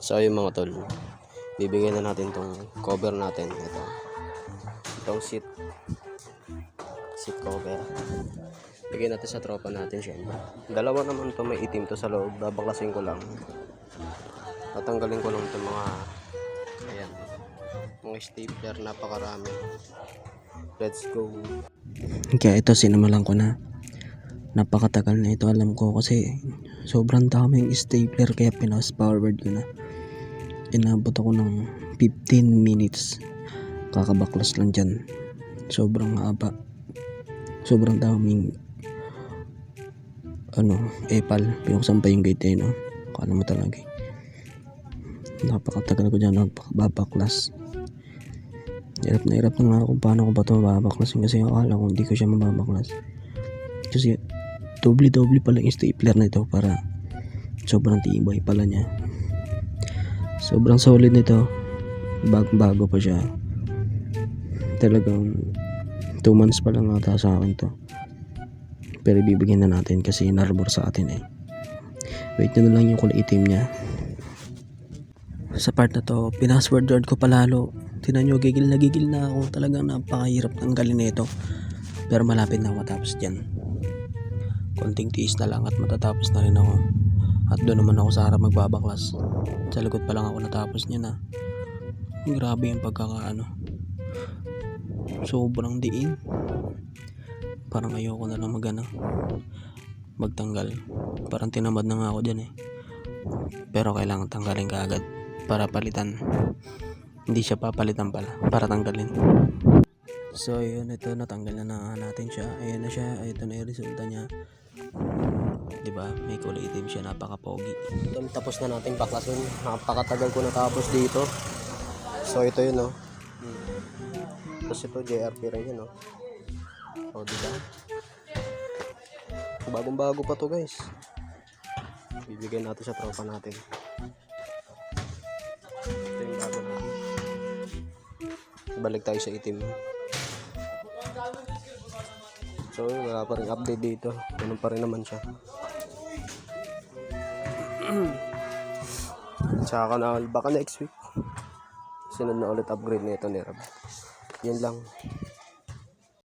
So ayun mga tol, bibigyan na natin tong cover natin. Itong seat cover. Bigyan natin sa tropa natin syempre. Dalawa naman to, may itim to sa loob. Babaklasin ko lang. Tatanggalin ko lang itong mga ayan, mga stapler, napakarami. Let's go. Kaya ito sinamalan ko na. Napakatagal na ito, alam ko, kasi sobrang daming stapler kaya pinas forward ko na. Inabot ako ng 15 minutes kakabaklas lang dyan. Sobrang haba, sobrang daming epal. Pinuksan pa yung gate eh, no? Kala mo talaga napakatagal ko dyan babaklas. Hirap na nga kung paano ko ba ito babaklasin, kasi akala ko hindi ko siya mababaklas, kasi doble pala yung stapler na ito. Para sobrang tibay pala niya, sobrang solid nito. Bago pa siya, talagang 2 months pa lang ata sa akin to. Pero bibigyan na natin kasi inarbor sa atin eh. Wait na lang yung kulay itim niya. Sa part na to, pinasword guard ko palalo. Tinan nyo, gigil na ako. Talagang napakahirap tanggalin nito. Pero malapit na ako matapos dyan. Konting tiis na lang at matatapos na rin ako. At doon naman ako sa harap magbabaklas. Sa likod pa lang ako natapos niya na. Grabe yung sobrang diin. Parang ayoko na lang magtanggal. Parang tinamad na nga ako dyan eh. Pero kailangan tanggalin kaagad para palitan. Hindi siya papalitan pala, para tanggalin. So yun, ito natanggal na natin siya. Ayan na siya, ito na yung resulta niya. Diba, may kulay itim siya, napaka-pogi. Tapos na natin baklasin. Napakatagal ko natapos dito. So ito yun, no. Tapos ito JRP rin yun, no. O diba, bagong bago pa to guys. Bibigyan natin sa tropa natin. Ito yung bago natin. Balik tayo sa itim. So wala pa rin update dito. Ganun pa rin naman siya. Tsaka na baka next week sunod na ulit upgrade nito ni Rob. Yan lang.